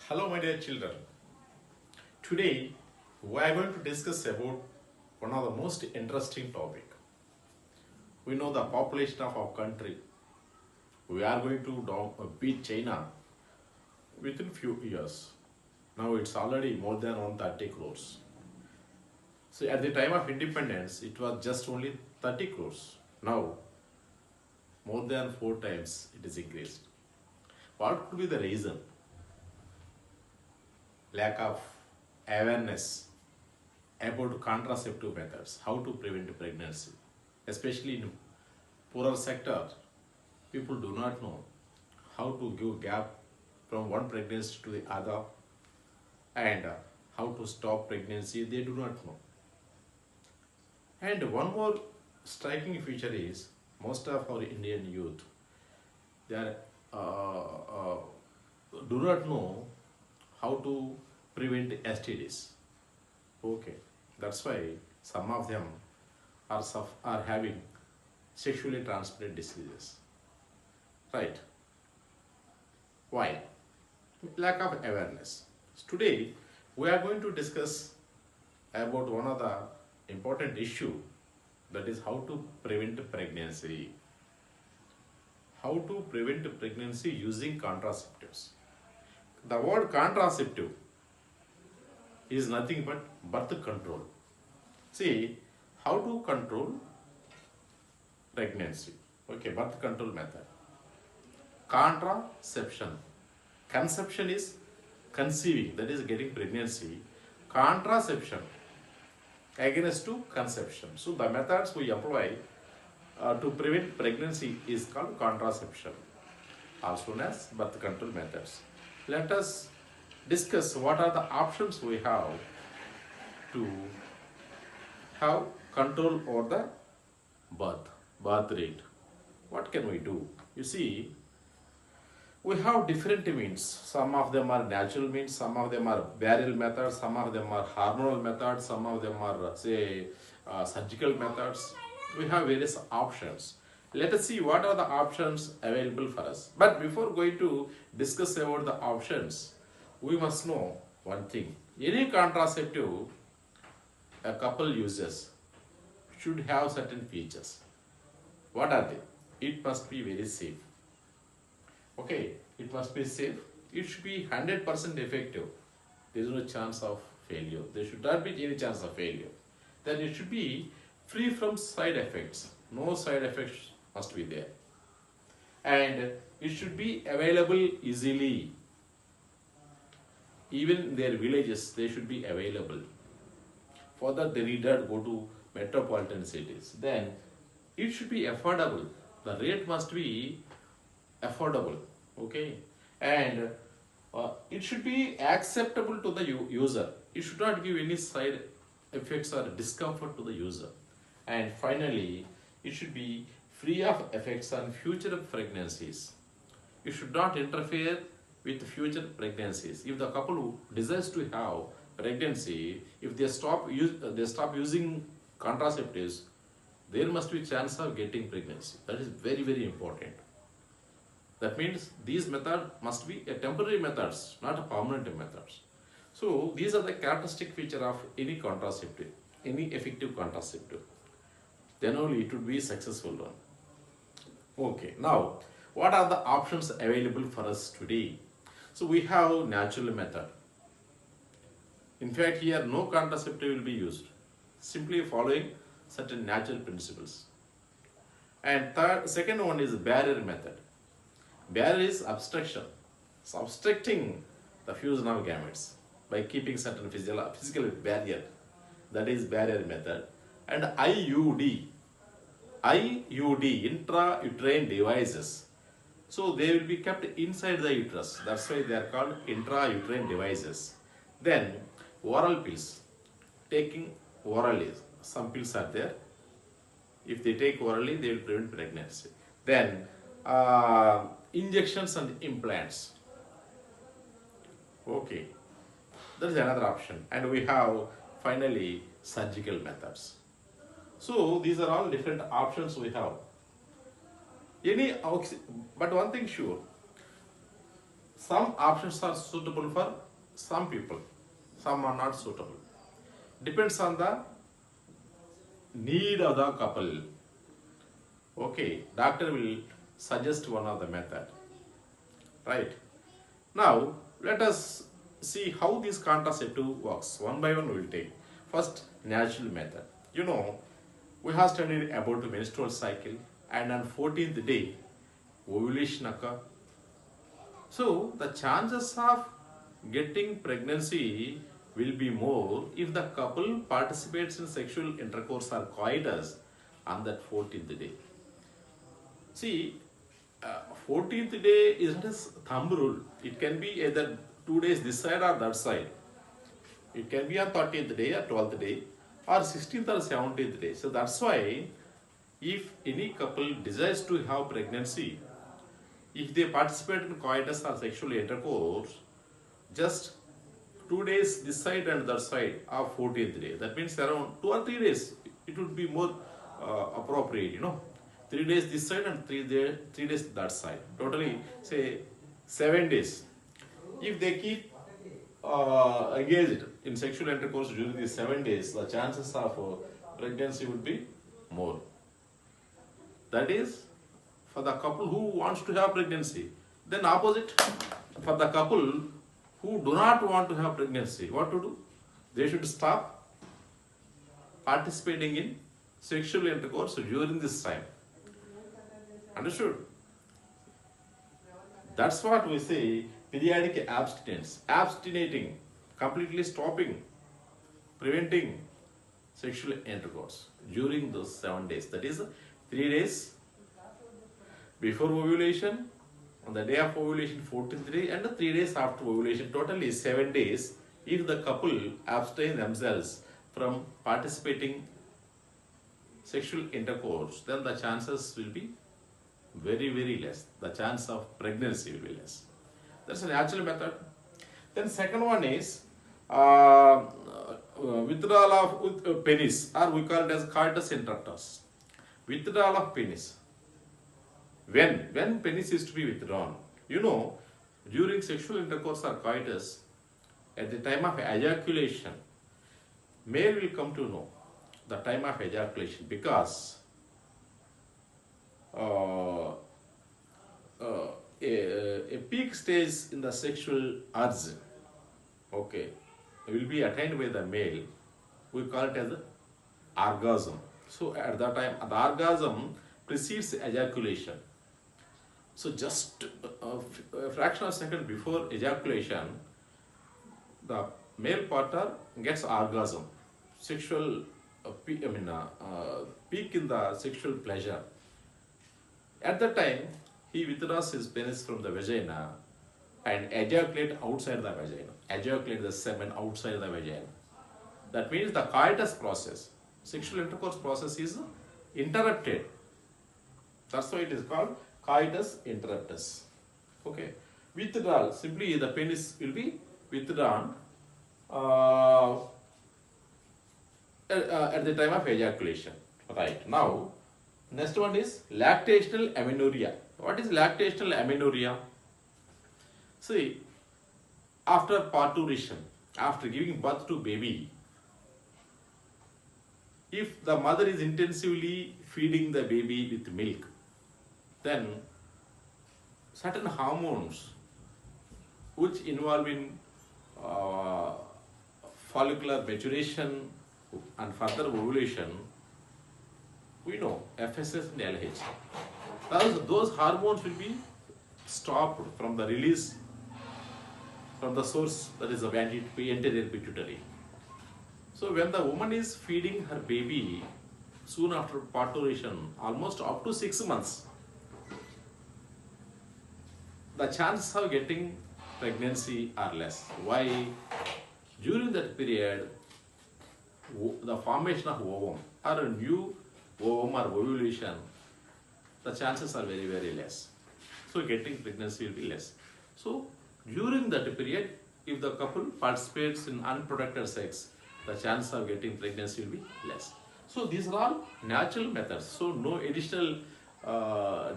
Hello, my dear children. Today, we are going to discuss about one of the most interesting topic. We know the population of our country. We are going to beat China within few years. Now it's already more than 130 crores. So at the time of independence, it was just only 30 crores. Now, more than 4 times it is increased. What could be the reason? Lack of awareness about contraceptive methods, how to prevent pregnancy. Especially in poorer sector, people do not know how to give gap from one pregnancy to the other and how to stop pregnancy, they do not know. And one more striking feature is most of our Indian youth, they are, do not know how to prevent STDs. Okay, that's why some of them are having sexually transmitted diseases. Right? Why? Lack of awareness. Today, we are going to discuss about one of the important issue, that is how to prevent pregnancy. How to prevent pregnancy using contraceptives. The word contraceptive is nothing but birth control. See, how to control pregnancy. Okay, birth control method. Contraception. Conception is conceiving, that is getting pregnancy. Contraception against to conception. So the methods we apply to prevent pregnancy is called contraception, also known as birth control methods. Let us discuss what are the options we have to have control over the birth rate. What can we do? You see, we have different means. Some of them are natural means, some of them are burial methods, some of them are hormonal methods, some of them are surgical methods. We have various options. Let us see what are the options available for us. But before going to discuss about the options, we must know one thing. Any contraceptive a couple uses should have certain features. What are they? It must be very safe. Okay, it must be safe. It should be 100% effective. There is no chance of failure. There should not be any chance of failure. Then it should be free from side effects. No side effects must be there. And it should be available easily. Even in their villages, they should be available. For that, they need not go to metropolitan cities. Then it should be affordable. The rate must be affordable. Okay, and it should be acceptable to the user. It should not give any side effects or discomfort to the user. And finally, it should be free of effects on future pregnancies. It should not interfere with future pregnancies. If the couple who desires to have pregnancy, if they stop using contraceptives, there must be chance of getting pregnancy. That is very, very important. That means these methods must be a temporary methods, not a permanent methods. So these are the characteristic feature of any contraceptive, any effective contraceptive. Then only it would be a successful one. Okay, now what are the options available for us today? So we have natural method. In fact, here no contraceptive will be used. Simply following certain natural principles. And second one is barrier method. Barrier is obstruction. It's obstructing the fusion of gametes by keeping certain physical barrier. That is barrier method. And IUD, intrauterine devices. So they will be kept inside the uterus. That's why they are called intrauterine devices. Then oral pills. Taking orally. Some pills are there. If they take orally, they will prevent pregnancy. Then injections and implants. Okay, that is another option. And we have finally surgical methods. So these are all different options we have. But one thing sure, Some options are suitable for some people, some are not suitable. Depends on the need of the couple. Okay, doctor will suggest one of the method. Right. Now, let us see how this contraceptive works. One by one we will take. First, natural method. You know, we have studied about the menstrual cycle, and on 14th day, ovulation occur. So, the chances of getting pregnancy will be more if the couple participates in sexual intercourse or coitus on that 14th day. See, 14th day is not a thumb rule. It can be either 2 days this side or that side. It can be on 13th day or 12th day or 16th or 17th day. So that's why if any couple desires to have pregnancy, if they participate in coitus or sexual intercourse, just 2 days this side and that side of 14th day. That means around 2 or 3 days. It would be more appropriate, you know. 3 days this side and 3 days that side. Totally, say 7 days. If they keep engaged in sexual intercourse during these 7 days, the chances of pregnancy would be more. That is for the couple who wants to have pregnancy. Then opposite, for the couple who do not want to have pregnancy, what to do? They should stop participating in sexual intercourse during this time. Understood? That's what we say periodic abstinence. Abstinating, completely stopping, preventing sexual intercourse during those 7 days. That is 3 days before ovulation, on the day of ovulation 14th day, and 3 days after ovulation. Totally 7 days. If the couple abstain themselves from participating sexual intercourse, then the chances will be very, very less. The chance of pregnancy will be less. That's a natural method. Then second one is withdrawal of penis, or we call it as coitus interruptus. Withdrawal of penis. When penis is to be withdrawn, you know, during sexual intercourse or coitus, at the time of ejaculation, male will come to know the time of ejaculation, because a peak stage in the sexual urge, okay, will be attained by the male. We call it as orgasm. So at that time, the orgasm precedes ejaculation. So just a fraction of a second before ejaculation, the male partner gets orgasm, sexual peak in the sexual pleasure. At that time, he withdraws his penis from the vagina and ejaculate outside the vagina. Ejaculate the semen outside the vagina. That means the coitus process, sexual intercourse process, is interrupted. That's why it is called coitus interruptus. Okay. Withdrawal, simply the penis will be withdrawn at the time of ejaculation. Right. Now, next one is lactational amenorrhea. What is lactational amenorrhea? See, after parturition, after giving birth to baby, if the mother is intensively feeding the baby with milk, then certain hormones which involve in follicular maturation and further ovulation, we know FSH and LH. Those hormones will be stopped from the release from the source, that is the anterior pituitary. So when the woman is feeding her baby soon after parturition, almost up to 6 months, the chances of getting pregnancy are less. Why? During that period, the formation of ovum or a new ovum or ovulation, the chances are very, very less. So getting pregnancy will be less. So during that period, if the couple participates in unprotected sex, the chance of getting pregnancy will be less. So these are all natural methods. So no additional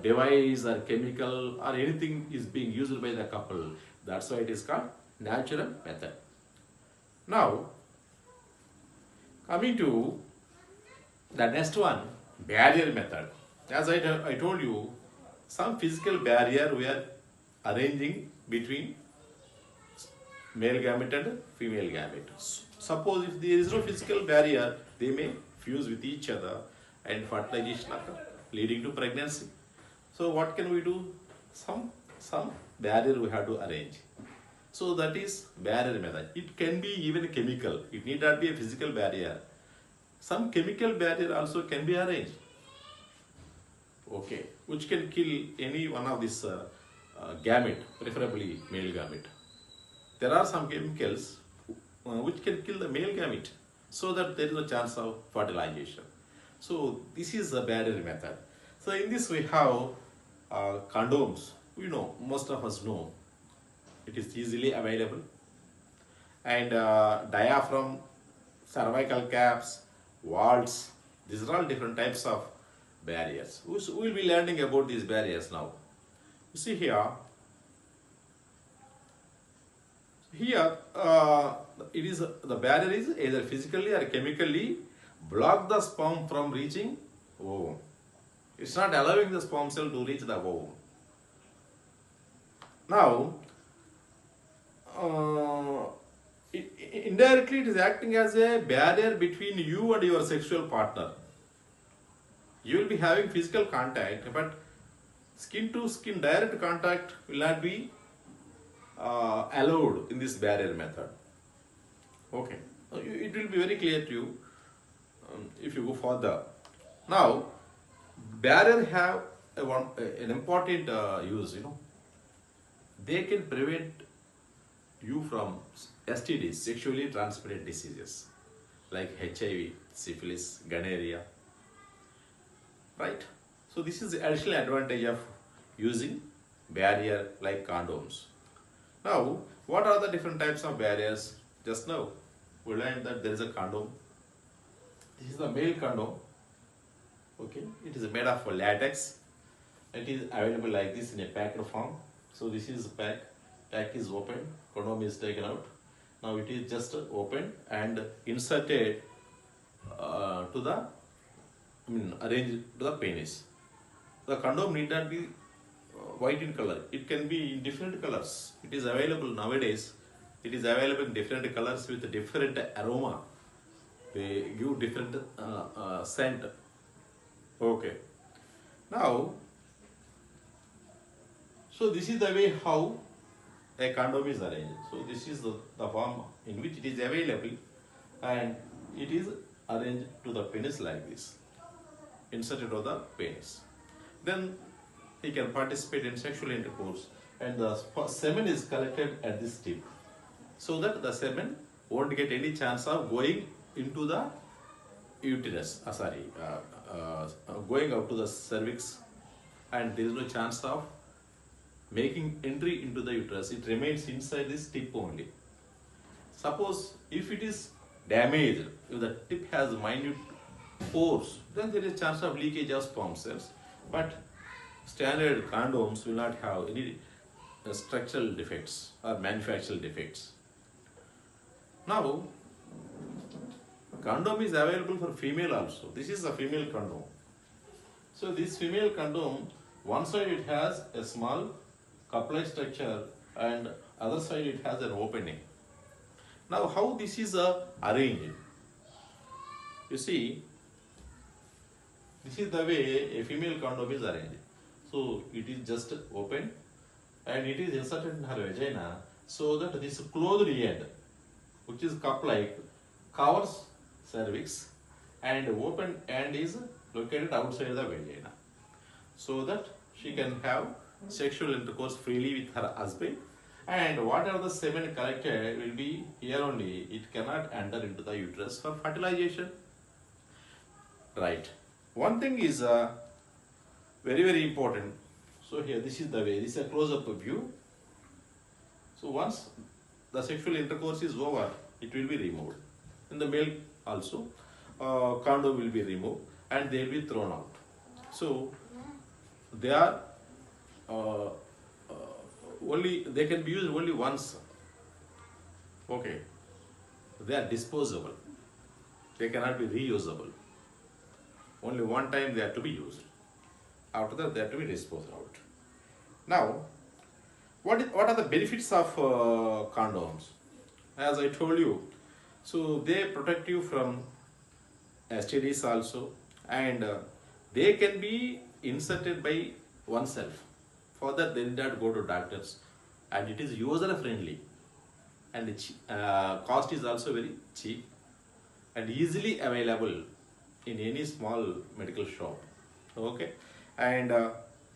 device or chemical or anything is being used by the couple. That's why it is called natural method. Now, coming to the next one, barrier method. As I told you, some physical barrier we are arranging between male gamete and female gamete. Suppose if there is no physical barrier, they may fuse with each other and fertilization occur, leading to pregnancy. So what can we do? Some barrier we have to arrange. So that is barrier method. It can be even chemical. It need not be a physical barrier. Some chemical barrier also can be arranged. Okay, which can kill any one of this gamete, preferably male gamete. There are some chemicals which can kill the male gamete, so that there is a chance of fertilization. So this is the barrier method. So in this we have condoms. We know, most of us know, it is easily available. And diaphragm, cervical caps, walls, these are all different types of barriers. We will be learning about these barriers now. You see here, it is the barrier is either physically or chemically block the sperm from reaching ovum. It's not allowing the sperm cell to reach the ovum. Now, indirectly it is acting as a barrier between you and your sexual partner. You will be having physical contact, but skin to skin direct contact will not be allowed in this barrier method. Okay, it will be very clear to you if you go further. Now, barrier have an important use. They can prevent you from STDs, sexually transmitted diseases, like HIV, syphilis, gonorrhea. Right? So this is the additional advantage of using barrier like condoms. Now, what are the different types of barriers? Just now, we learned that there is a condom. This is the male condom. Okay, it is made of latex. It is available like this in a packed form. So this is pack is open, condom is taken out. Now it is just opened and inserted arranged to the penis. The condom need not be white in color. It can be in different colors. It is available nowadays. It is available in different colors with different aroma. They give different scent. Okay. Now, so this is the way how a condom is arranged. So this is the form in which it is available, and it is arranged to the penis like this, inserted to the penis. Then he can participate in sexual intercourse, and the semen is collected at this tip, so that the semen won't get any chance of going into the uterus, going out to the cervix, and there is no chance of making entry into the uterus. It remains inside this tip only. Suppose if it is damaged, if the tip has minute pores, then there is a chance of leakage of sperm cells. But standard condoms will not have any structural defects or manufactural defects. Now, condom is available for female also. This is a female condom. So this female condom, one side it has a small cup-like structure and other side it has an opening. Now how this is arranged? You see, this is the way a female condom is arranged. So it is just open and it is inserted in her vagina, so that this closed end, which is cup-like, covers cervix, and open end is located outside the vagina, so that she can have sexual intercourse freely with her husband, and whatever the semen collected will be here only. It cannot enter into the uterus for fertilization. Right. One thing is very, very important. So here, this is the way. This is a close-up view. So once the sexual intercourse is over, it will be removed. In the male also, condom will be removed and they will be thrown out. So they are only they can be used only once. Okay, they are disposable. They cannot be reusable. Only one time they are to be used. After that, they are to be disposed out. Now, what are the benefits of condoms? As I told you, so they protect you from STDs also, and they can be inserted by oneself. For that, they need not go to doctors, and it is user friendly, and the cost is also very cheap and easily available in any small medical shop. Okay, and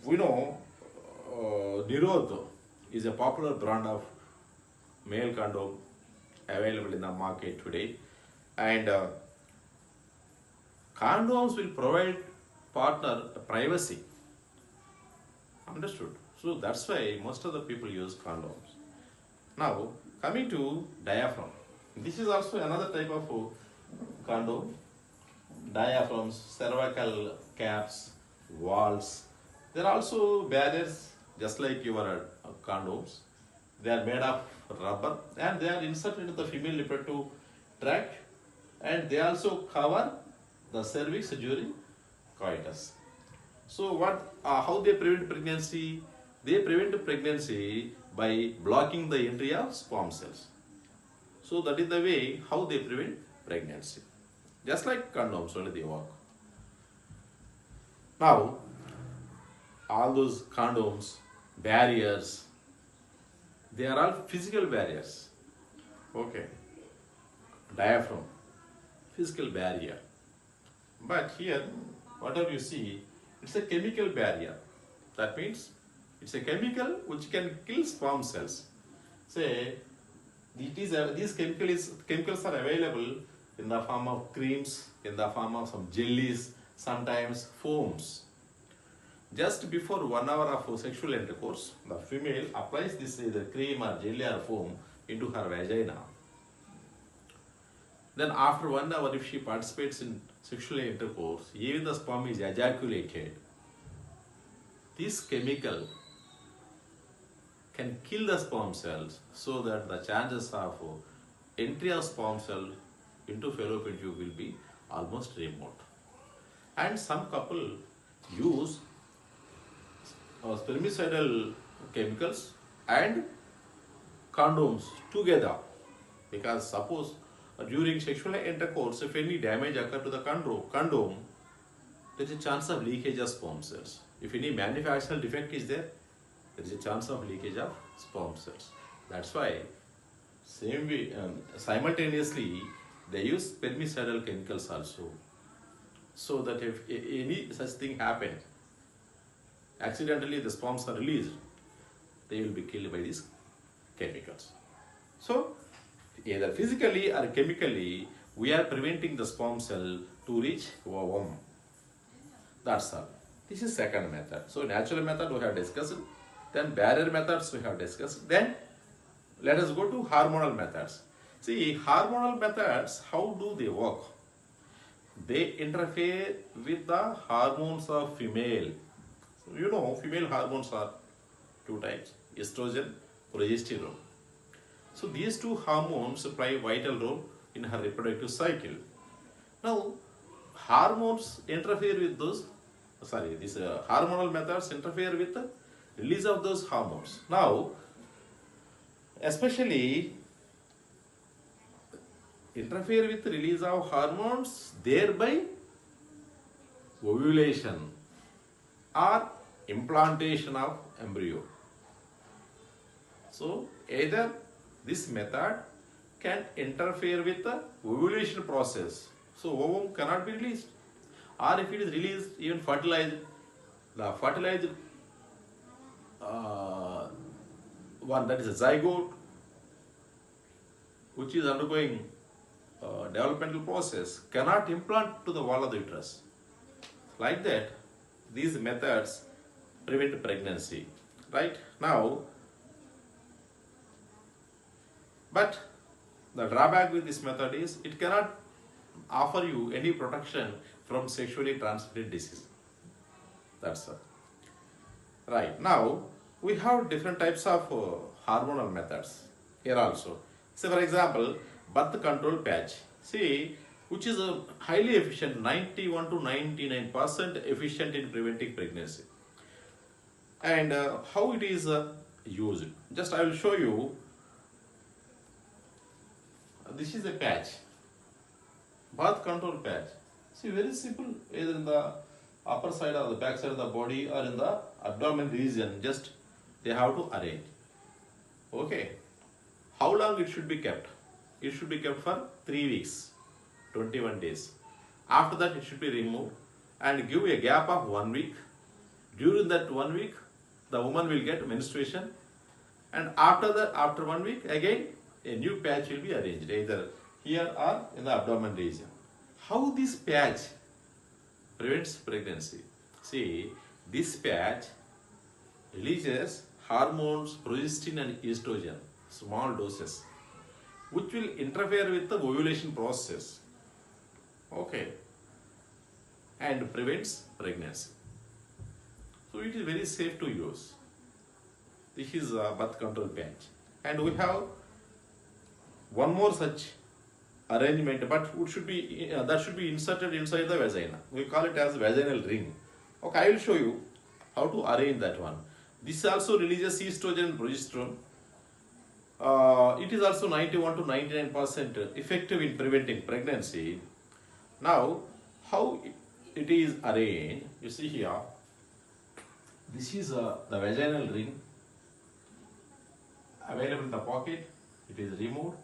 we know Nirod is a popular brand of male condom available in the market today, and condoms will provide partner privacy. Understood? So that's why most of the people use condoms. Now, coming to diaphragm. This is also another type of condom. Diaphragms, cervical caps, walls. There are also barriers just like your condoms. They are made of rubber and they are inserted into the female reproductive tract, and they also cover the cervix during coitus. So how they prevent pregnancy? They prevent pregnancy by blocking the entry of sperm cells. So that is the way how they prevent pregnancy. Just like condoms, only they work. Now, all those condoms, barriers, they are all physical barriers. Okay. Diaphragm, physical barrier. But here, whatever you see, it's a chemical barrier. That means it's a chemical which can kill sperm cells. Say, these chemicals are available in the form of creams, in the form of some jellies, sometimes foams. Just before 1 hour of sexual intercourse, the female applies this either cream or jelly or foam into her vagina. Then after 1 hour, if she participates in sexual intercourse, even the sperm is ejaculated. This chemical can kill the sperm cells so that the chances of entry of sperm cell into fallopian tube will be almost remote. And some couple use spermicidal chemicals and condoms together, because suppose during sexual intercourse, if any damage occur to the condom, there is a chance of leakage of sperm cells. If any manufacturing defect is there is a chance of leakage of sperm cells. That's why same way simultaneously they use spermicidal chemicals also, so that if any such thing happens, accidentally the sperms are released, they will be killed by these chemicals. So either physically or chemically, we are preventing the sperm cell to reach ovum. That's all. This is second method. So natural method we have discussed, then barrier methods we have discussed, then let us go to hormonal methods. See, hormonal methods, how do they work? They interfere with the hormones of female. You know, female hormones are two types, estrogen, progesterone. So these two hormones play a vital role in her reproductive cycle. Now, hormones interfere with those, these hormonal methods interfere with the release of those hormones. Now, especially interfere with the release of hormones, thereby ovulation or implantation of embryo. So either this method can interfere with the ovulation process, so ovum cannot be released, or if it is released, even fertilized, the fertilized one, that is a zygote, which is undergoing developmental process, cannot implant to the wall of the uterus. Like that, these methods prevent pregnancy. Right now, but the drawback with this method is it cannot offer you any protection from sexually transmitted disease. That's all. Right now, we have different types of hormonal methods here also. So for example, birth control patch. See, which is a highly efficient, 91 to 99% efficient in preventing pregnancy. And how it is used. Just I will show you. This is a patch, birth control patch. See, very simple, either in the upper side or the back side of the body or in the abdomen region, just they have to arrange. Okay. How long it should be kept? It should be kept for 3 weeks, 21 days. After that, it should be removed and give a gap of 1 week. During that 1 week, the woman will get menstruation, and after that, after 1 week, again a new patch will be arranged either here or in the abdomen region. How this patch prevents pregnancy? See, this patch releases hormones progestin and estrogen, small doses, which will interfere with the ovulation process. Okay, and prevents pregnancy. So it is very safe to use. This is a birth control patch, and we have one more such arrangement, but it should be that should be inserted inside the vagina. We call it as vaginal ring. Okay, I will show you how to arrange that one. This also releases estrogen and progesterone. It is also 91 to 99% effective in preventing pregnancy. Now, how it is arranged? You see here. This is the vaginal ring available in the pocket. It is removed,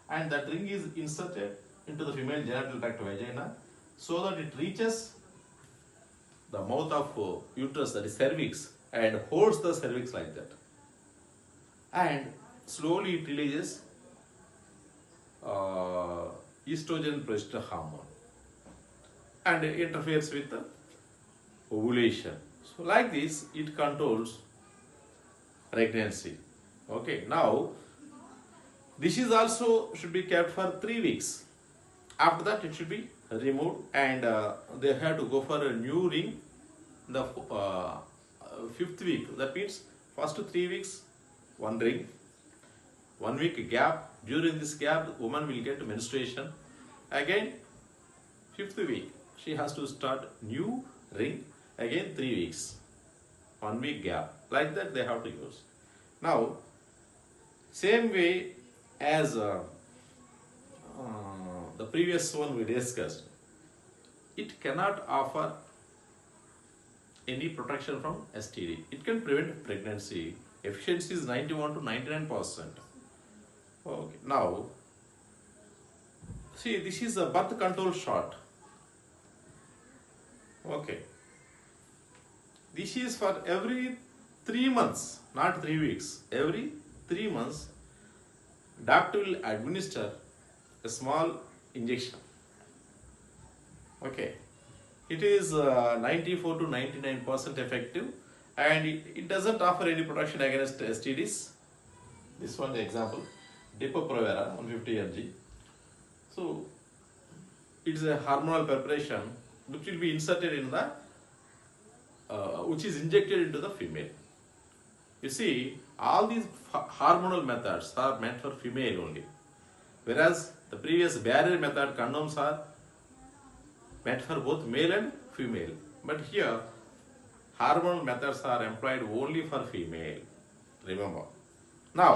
and that ring is inserted into the female genital tract vagina so that it reaches the mouth of uterus, that is cervix, and holds the cervix like that. And slowly it releases estrogen progesterone hormone and it interferes with the ovulation. So like this, it controls pregnancy. Okay, now this is also should be kept for 3 weeks. After that, it should be removed, and they have to go for a new ring in the 5th week. That means first 3 weeks, one ring, 1 week gap. During this gap, the woman will get menstruation. Again, 5th week, she has to start new ring. Again 3 weeks, 1 week gap. Like that they have to use. Now, same way as the previous one we discussed, it cannot offer any protection from STD. It can prevent pregnancy. Efficiency is 91 to 99%. Okay. Now, see, this is a birth control shot. Okay. This is for every 3 months, not 3 weeks. Every 3 months, doctor will administer a small injection. Okay. It is 94 to 99% effective, and it doesn't offer any protection against STDs. This one example, Depo-Provera 150 mg. So it is a hormonal preparation which will be inserted in the which is injected into the female. You see, all these hormonal methods are meant for female only, whereas the previous barrier method condoms are meant for both male and female. But here, hormonal methods are employed only for female. Remember. Now,